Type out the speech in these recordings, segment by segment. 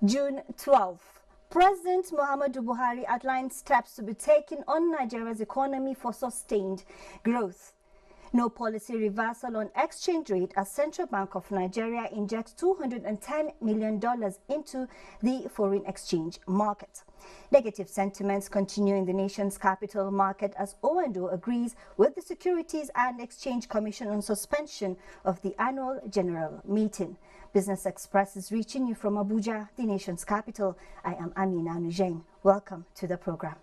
June 12. President Muhammadu Buhari outlined steps to be taken on Nigeria's economy for sustained growth. No policy reversal on exchange rate as Central Bank of Nigeria injects $210 million into the foreign exchange market. Negative sentiments continue in the nation's capital market as O&O agrees with the Securities and Exchange Commission on suspension of the annual general meeting. Business Express is reaching you from Abuja, the nation's capital. I am Amina Nujain. Welcome to the program.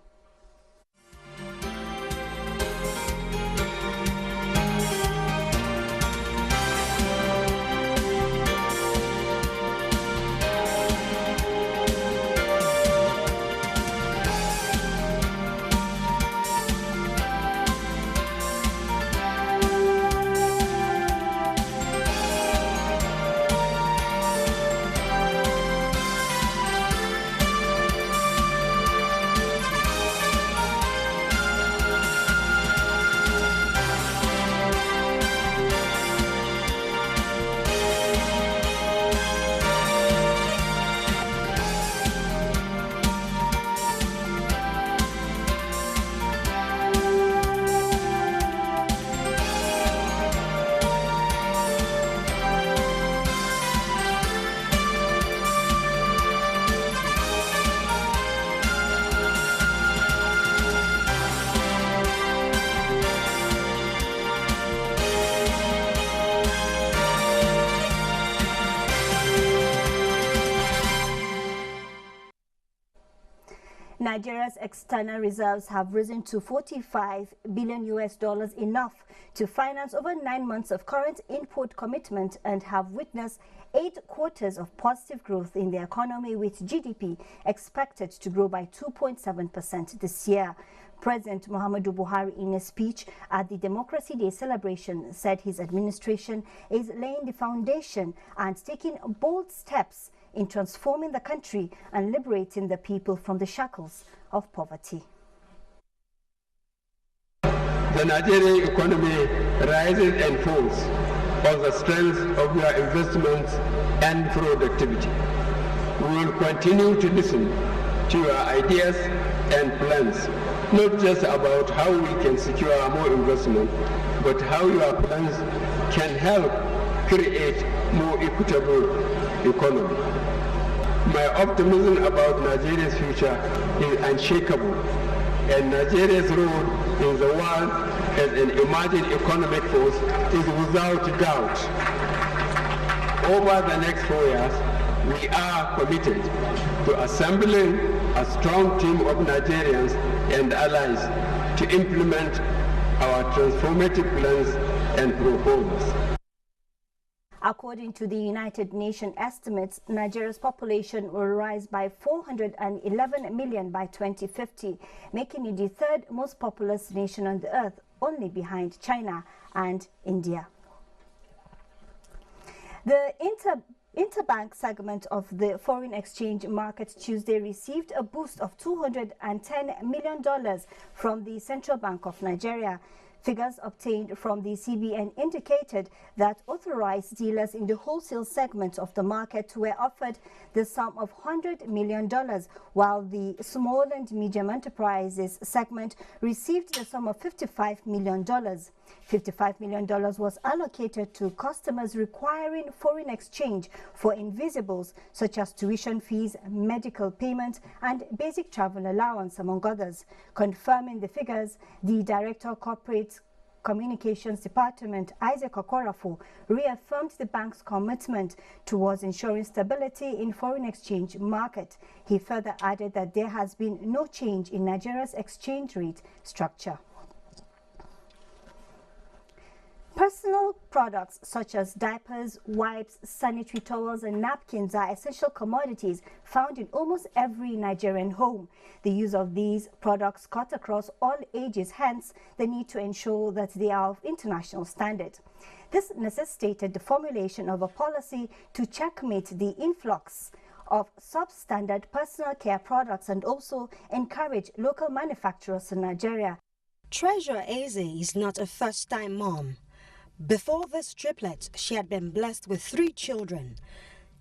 Nigeria's external reserves have risen to $45 billion, enough to finance over 9 months of current import commitment, and have witnessed 8 quarters of positive growth in the economy, with GDP expected to grow by 2.7% this year. President Muhammadu Buhari, in a speech at the Democracy Day celebration, said his administration is laying the foundation and taking bold steps in transforming the country and liberating the people from the shackles of poverty. The Nigerian economy rises and falls on the strength of your investments and productivity. We will continue to listen to your ideas and plans, not just about how we can secure more investment, but how your plans can help create more equitable economy. My optimism about Nigeria's future is unshakable, and Nigeria's role in the world as an emerging economic force is without doubt. Over the next 4 years, we are committed to assembling a strong team of Nigerians and allies to implement our transformative plans and proposals. According to the United Nations estimates, Nigeria's population will rise by 411 million by 2050, making it the third most populous nation on the earth, only behind China and India. The interbank segment of the foreign exchange market Tuesday received a boost of $210 million from the Central Bank of Nigeria. Figures obtained from the CBN indicated that authorized dealers in the wholesale segment of the market were offered the sum of $100 million, while the small and medium enterprises segment received the sum of $55 million. $55 million was allocated to customers requiring foreign exchange for invisibles such as tuition fees, medical payment, and basic travel allowance, among others. Confirming the figures, the Director of Corporate Communications Department, Isaac Okorafo, reaffirmed the bank's commitment towards ensuring stability in foreign exchange market. He further added that there has been no change in Nigeria's exchange rate structure. Personal products such as diapers, wipes, sanitary towels and napkins are essential commodities found in almost every Nigerian home. The use of these products cut across all ages, hence the need to ensure that they are of international standard. This necessitated the formulation of a policy to checkmate the influx of substandard personal care products and also encourage local manufacturers in Nigeria. Treasurer Eze is not a first-time mom. Before this triplet, she had been blessed with 3 children.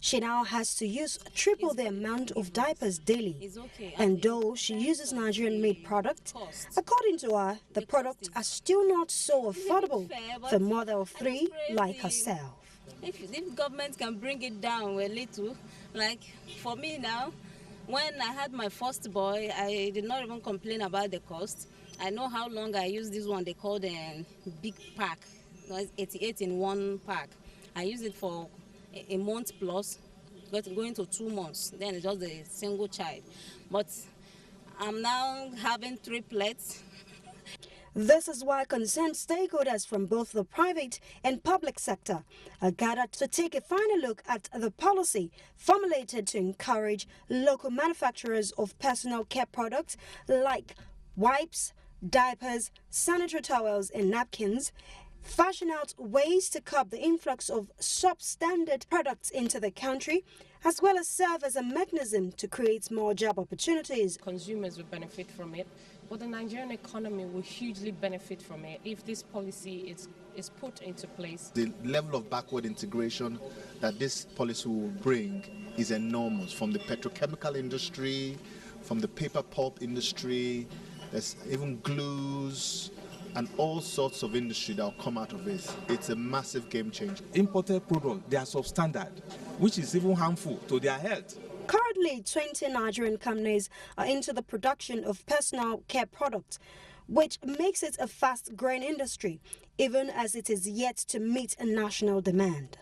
She now has to use triple the amount of diapers daily. And though she uses Nigerian-made products, according to her, the products are still not so affordable for a mother of three like herself. If government can bring it down a little, like for me now, when I had my first boy, I did not even complain about the cost. I know how long I use this one. They call the big pack. It's 88 in one pack. I use it for a month plus, going to 2 months. Then it's just a single child. But I'm now having triplets. This is why concerned stakeholders from both the private and public sector are gathered to take a final look at the policy formulated to encourage local manufacturers of personal care products like wipes, diapers, sanitary towels and napkins, fashion out ways to curb the influx of substandard products into the country, as well as serve as a mechanism to create more job opportunities. Consumers will benefit from it, but the Nigerian economy will hugely benefit from it if this policy is put into place. The level of backward integration that this policy will bring is enormous, from the petrochemical industry, from the paper pulp industry, there's even glues, and all sorts of industry that will come out of this. It's a massive game changer. Imported products, they are substandard, which is even harmful to their health. Currently, 20 Nigerian companies are into the production of personal care products, which makes it a fast-growing industry, even as it is yet to meet a national demand.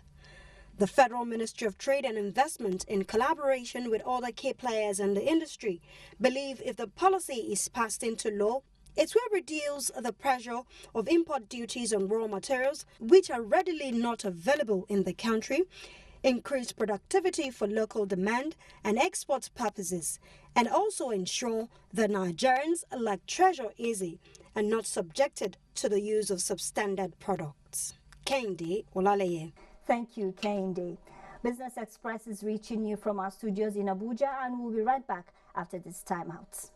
The Federal Ministry of Trade and Investment, in collaboration with other key players in the industry, believe if the policy is passed into law, it will reduce the pressure of import duties on raw materials, which are readily not available in the country, increase productivity for local demand and export purposes, and also ensure that Nigerians like treasure easy and not subjected to the use of substandard products. Kehinde Olaleye. Thank you, Kehinde. Business Express is reaching you from our studios in Abuja, and we'll be right back after this timeout.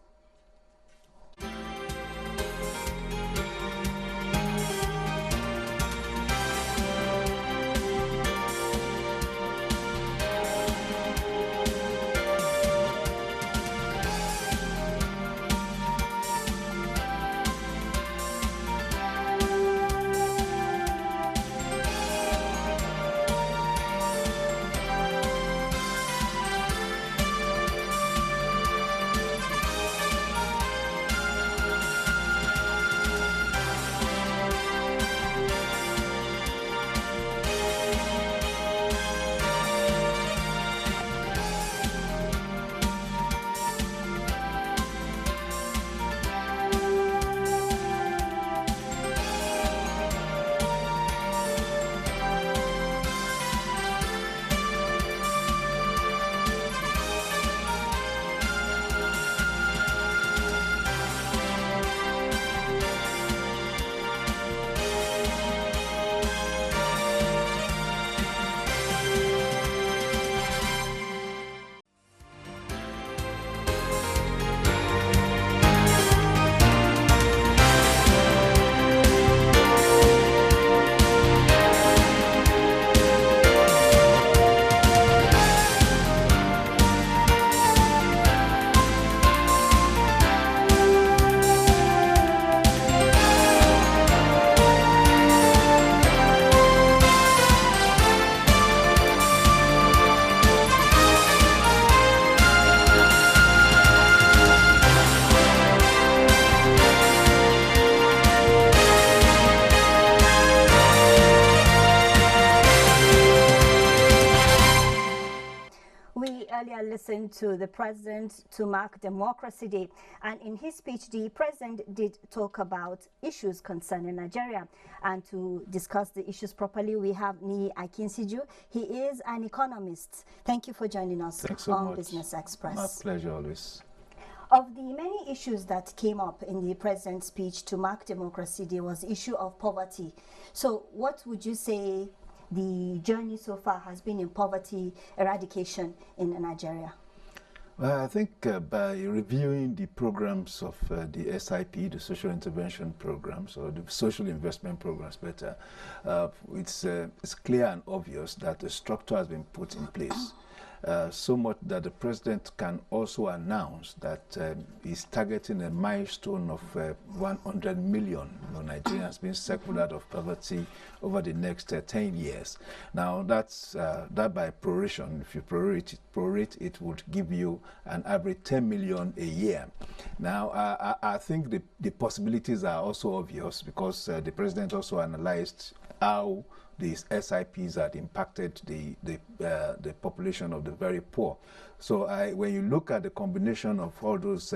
Earlier listened to the president to mark Democracy Day, and in his speech the president did talk about issues concerning Nigeria. And to discuss the issues properly, we have Ni Akinsiju. He is an economist. Thank you for joining us on Business Express. My pleasure always. Of the many issues that came up in the president's speech to mark Democracy Day was the issue of poverty. So what would you say the journey so far has been in poverty eradication in Nigeria? I think by reviewing the programs of the SIP, the social intervention programs, or the social investment programs better, it's clear and obvious that a structure has been put in place. So much that the president can also announce that he's targeting a milestone of 100 million Nigerians being circled out of poverty over the next 10 years. Now, that's that by proration. If you prorate it would give you an average 10 million a year. Now, I think the possibilities are also obvious because the president also analyzed how these SIPs had impacted the population of the very poor. So when you look at the combination of all those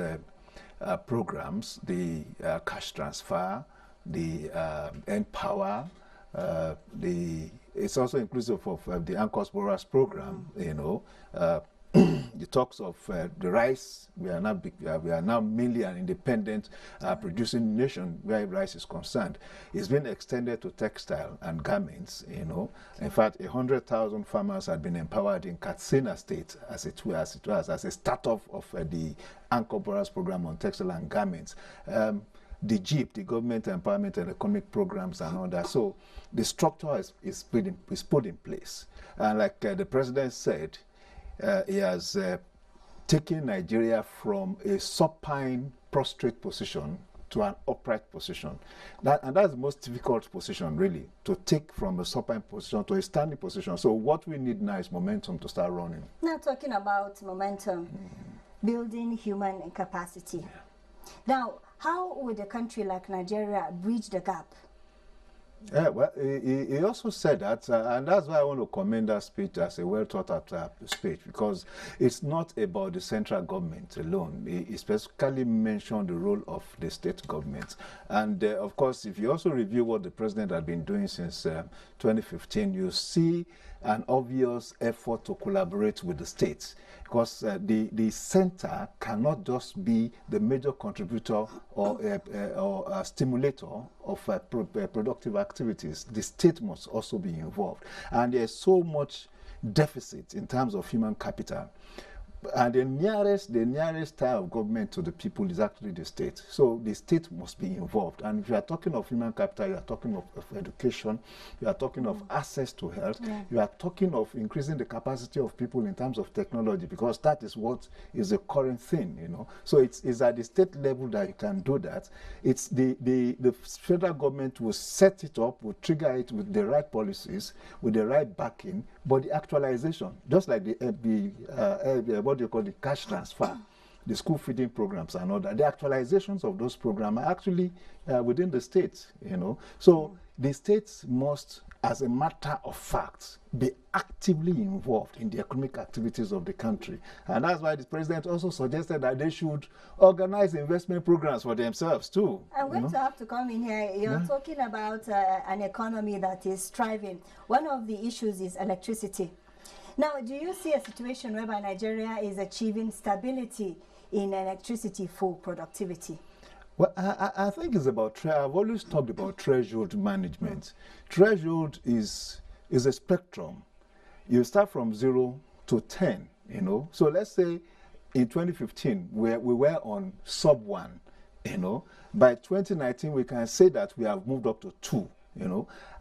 programs, the cash transfer, the Empower, it's also inclusive of the Anchors Borrowers program, the talks of the rice. We are now mainly an independent producing nation where rice is concerned. It's been extended to textile and garments. In fact, 100,000 farmers had been empowered in Katsina State as a start-off of the Anchor Borrowers program on textile and garments. The GEP, the Government Empowerment and Economic Programs and all that. So the structure is put in place. And like the president said, he has taken Nigeria from a supine, prostrate position to an upright position. And that's the most difficult position, really, to take from a supine position to a standing position. So what we need now is momentum to start running. Now talking about momentum, building human capacity. Yeah. Now, how would a country like Nigeria bridge the gap? Yeah, well, he also said that, and that's why I want to commend that speech as a well-thought-out speech, because it's not about the central government alone. He specifically mentioned the role of the state government. And, of course, if you also review what the president had been doing since 2015, you see an obvious effort to collaborate with the states, because the center cannot just be the major contributor or a stimulator of productive activities. The state must also be involved. And there's so much deficit in terms of human capital. And the nearest tier of government to the people is actually the state. So the state must be involved. And if you are talking of human capital, you are talking of education, you are talking of access to health, you are talking of increasing the capacity of people in terms of technology, because that is what is the current thing, So it's at the state level that you can do that. It's the federal government will set it up, will trigger it with the right policies, with the right backing, but the actualization, just like what you call the cash transfer, the school feeding programs and all that, the actualizations of those programs are actually within the states, So the states must, as a matter of fact, be actively involved in the economic activities of the country. And that's why the president also suggested that they should organize investment programs for themselves too. I'm going to have to come in here. You're talking about an economy that is thriving. One of the issues is electricity. Now, do you see a situation whereby Nigeria is achieving stability in electricity for productivity? Well, I think it's about, I've always talked about threshold management. Threshold is a spectrum. You start from 0 to 10, So let's say in 2015, we were on sub 1, By 2019, we can say that we have moved up to 2,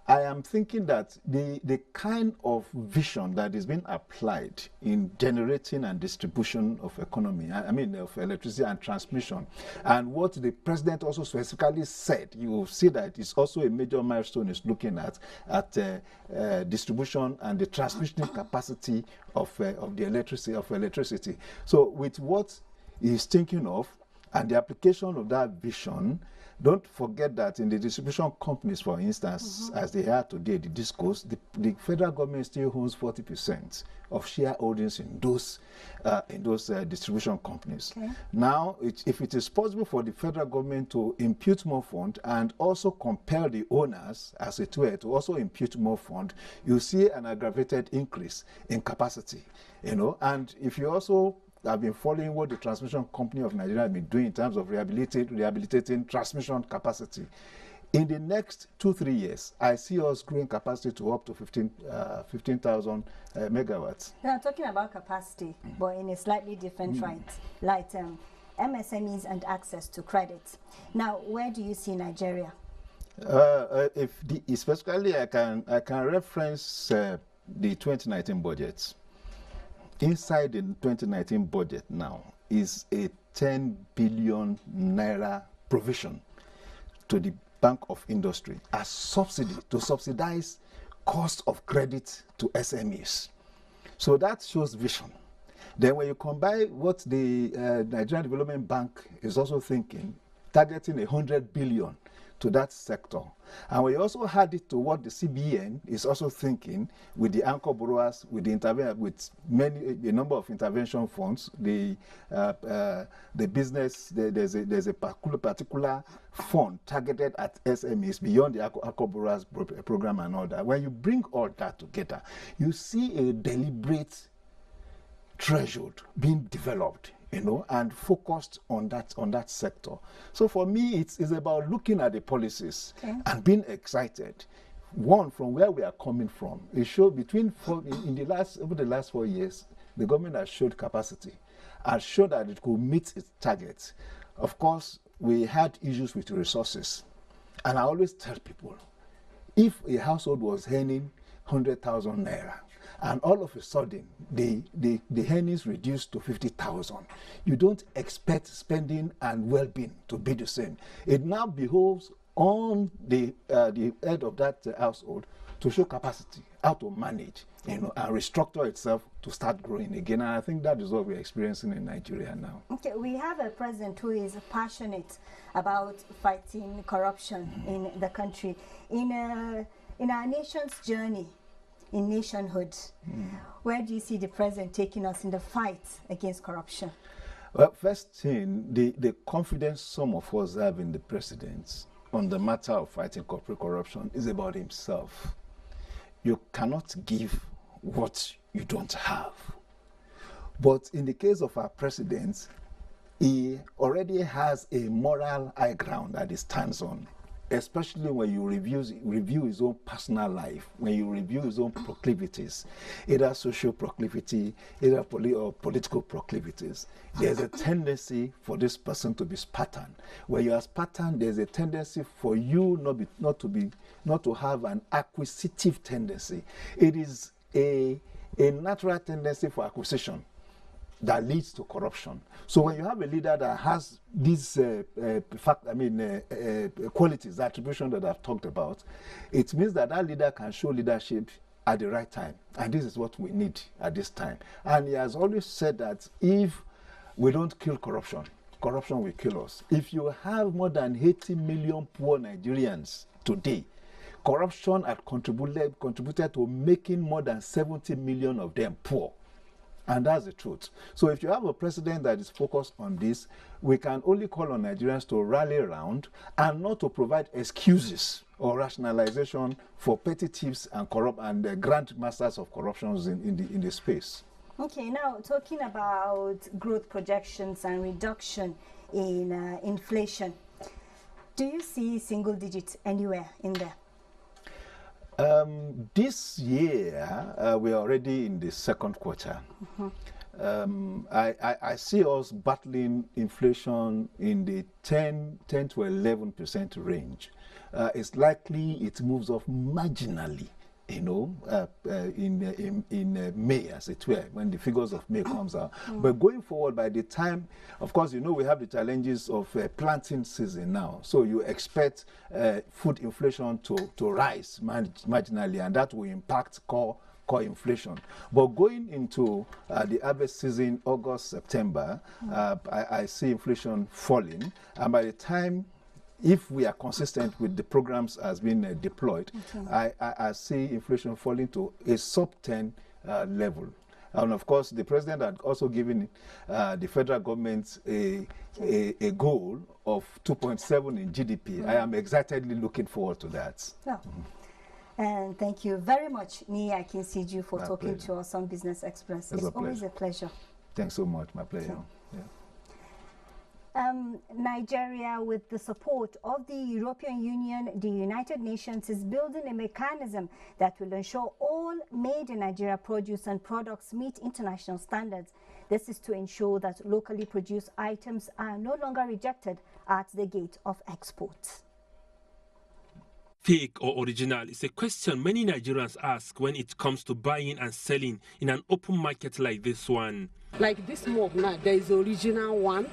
I am thinking that the kind of vision that is being applied in generating and distribution of economy, of electricity and transmission, and what the president also specifically said, you will see that it's also a major milestone is looking at distribution and the transmission capacity of the electricity. So with what he's thinking of and the application of that vision, don't forget that in the distribution companies, for instance, as they are today, the DISCOs, the federal government still owns 40% of shareholdings in those distribution companies. Okay. Now, if it is possible for the federal government to impute more fund and also compel the owners, as it were, to also impute more fund, you see an aggravated increase in capacity. And if you also have been following what the transmission company of Nigeria has been doing in terms of rehabilitating transmission capacity. In the next 2-3 years, I see us growing capacity to up to 15,000 megawatts. Now, talking about capacity, but in a slightly different light, MSMEs and access to credit. Now, where do you see Nigeria? Especially, I can reference the 2019 budget. Inside the 2019 budget now is a 10 billion naira provision to the Bank of Industry as subsidy to subsidize cost of credit to SMEs. So that shows vision. Then when you combine what the Nigerian Development Bank is also thinking, targeting 100 billion to that sector. And we also add it to what the CBN is also thinking with the anchor borrowers, with a number of intervention funds, the business. There's a particular fund targeted at SMEs beyond the anchor borrowers program and all that. When you bring all that together, you see a deliberate threshold being developed, and focused on that sector. So for me, it's about looking at the policies and being excited. One, from where we are coming from. It showed over the last 4 years, the government has showed capacity, has showed that it could meet its targets. Of course, we had issues with resources, and I always tell people, if a household was earning 100,000 naira, and all of a sudden the earnings reduced to 50,000. You don't expect spending and well-being to be the same. It now behoves on the head of that household to show capacity, how to manage, and restructure itself to start growing again. And I think that is what we're experiencing in Nigeria now. Okay, we have a president who is passionate about fighting corruption in the country. In our nation's journey in nationhood, where do you see the president taking us in the fight against corruption? Well, first thing, the confidence some of us have in the president on the matter of fighting corporate corruption is about himself. You cannot give what you don't have. But in the case of our president, he already has a moral high ground that he stands on, especially when you review his own personal life, when you review his own proclivities, either social proclivity, either political proclivities. There's a tendency for this person to be Spartan. When you are Spartan, there's a tendency for you not to have an acquisitive tendency. It is a natural tendency for acquisition that leads to corruption. So when you have a leader that has these qualities, attribution that I've talked about, it means that leader can show leadership at the right time. And this is what we need at this time. And he has always said that if we don't kill corruption, corruption will kill us. If you have more than 80 million poor Nigerians today, corruption had contributed to making more than 70 million of them poor. And that's the truth. So if you have a president that is focused on this, we can only call on Nigerians to rally around and not to provide excuses or rationalization for petty thieves and corrupt and grand masters of corruptions in the space. Okay, now talking about growth projections and reduction in inflation, do you see single digits anywhere in there? This year, we are already in the second quarter. I see us battling inflation in the 10 to 11% range. It's likely it moves off marginally, in May, as it were, when the figures of May comes out. But going forward, by the time, of course, we have the challenges of planting season now. So you expect food inflation to rise marginally, and that will impact core inflation. But going into the harvest season, August, September, I see inflation falling, and by the time, if we are consistent with the programs as being deployed, I see inflation falling to a sub-10 level. And of course, the president had also given the federal government a goal of 2.7 in GDP. I am excitedly looking forward to that. And thank you very much, Nii Akinseju, for talking to us on Business Express. It's always a pleasure. Thanks so much. My pleasure. Yeah. Nigeria, with the support of the European Union, the United Nations, is building a mechanism that will ensure all made in Nigeria produce and products meet international standards. This is to ensure that locally produced items are no longer rejected at the gate of export. Fake or original is a question many Nigerians ask when it comes to buying and selling in an open market like this one. Like this mug now, there is original one,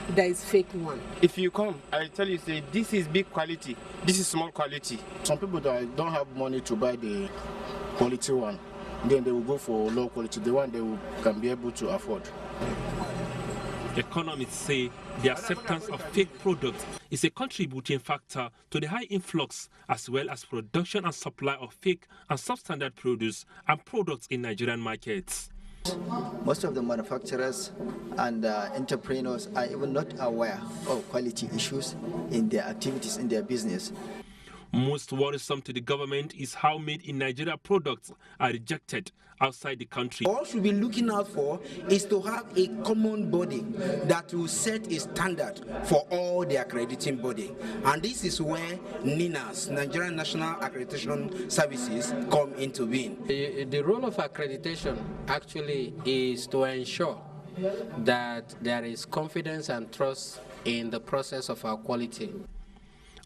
there is fake one. If you come, I tell you, say, this is big quality, this is small quality. Some people that don't have money to buy the quality one, then they will go for low quality, the one can be able to afford. Economists say the acceptance of fake products is a contributing factor to the high influx as well as production and supply of fake and substandard produce and products in Nigerian markets. Most of the manufacturers and entrepreneurs are even not aware of quality issues in their activities, in their business. Most worrisome to the government is how made in Nigeria products are rejected outside the country. All should be looking out for is to have a common body that will set a standard for all the accrediting body. And this is where NINAS, Nigerian National Accreditation Services, come into being. The role of accreditation actually is to ensure that there is confidence and trust in the process of our quality.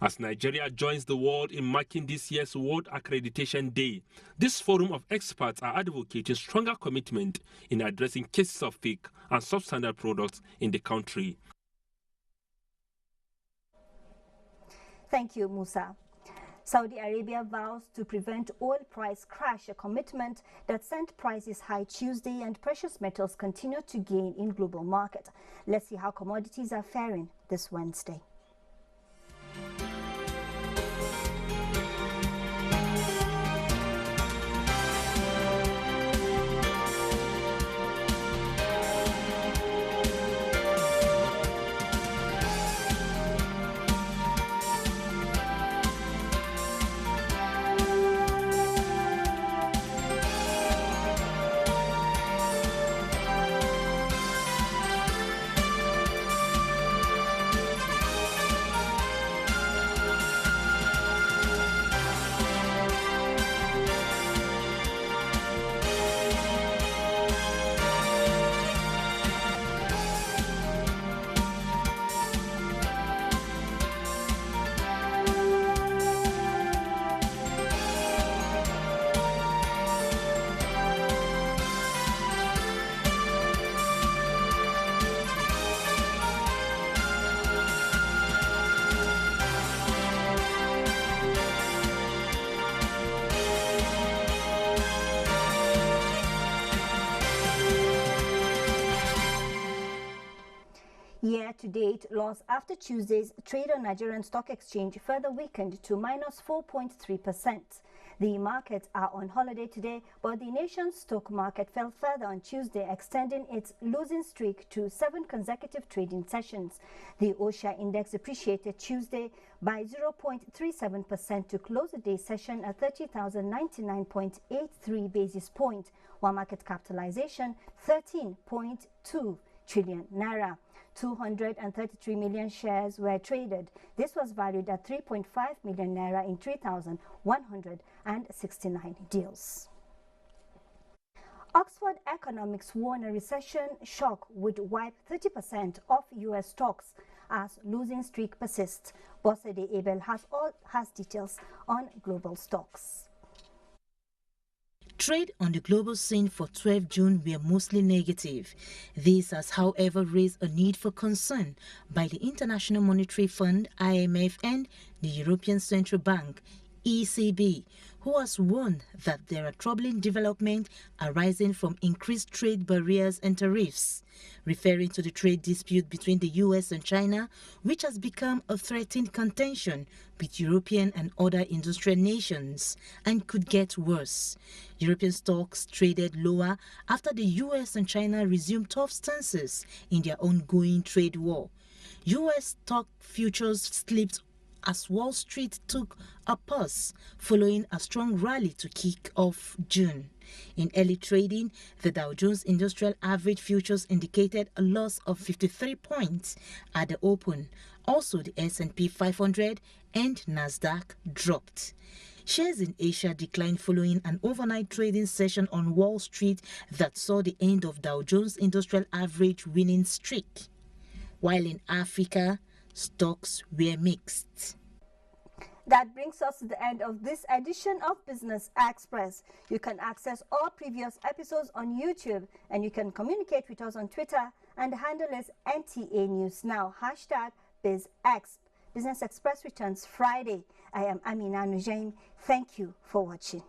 As Nigeria joins the world in marking this year's World Accreditation Day, this forum of experts are advocating stronger commitment in addressing cases of fake and substandard products in the country. Thank you, Musa. Saudi Arabia vows to prevent oil price crash, a commitment that sent prices high Tuesday and precious metals continue to gain in global market. Let's see how commodities are faring this Wednesday. Year-to-date loss after Tuesday's trade on Nigerian Stock Exchange further weakened to minus 4.3%. The markets are on holiday today, but the nation's stock market fell further on Tuesday, extending its losing streak to 7 consecutive trading sessions. The OSHA index depreciated Tuesday by 0.37% to close the day session at 30,099.83 basis points, while market capitalization 13.2 trillion naira. 233 million shares were traded. This was valued at 3.5 million naira in 3,169 deals. Oxford Economics warned a recession shock would wipe 30% of U.S. stocks as losing streak persists. Bosede Abel has details on global stocks. Trade on the global scene for 12 June were mostly negative. This has, however, raised a need for concern by the International Monetary Fund, IMF, and the European Central Bank, ECB, who has warned that there are troubling developments arising from increased trade barriers and tariffs, referring to the trade dispute between the US and China, which has become a threatened contention with European and other industrial nations and could get worse. European stocks traded lower after the US and China resumed tough stances in their ongoing trade war. US stock futures slipped as Wall Street took a pause following a strong rally to kick off June. In early trading, the Dow Jones Industrial Average Futures indicated a loss of 53 points at the open. Also, the S&P 500 and Nasdaq dropped. Shares in Asia declined following an overnight trading session on Wall Street that saw the end of Dow Jones Industrial Average winning streak. While in Africa, stocks were mixed. That brings us to the end of this edition of Business Express. You can access all previous episodes on YouTube, and you can communicate with us on Twitter, and the handle is NTA News Now, #BizEx. Business Express returns Friday. I am Amina Nujain. Thank you for watching.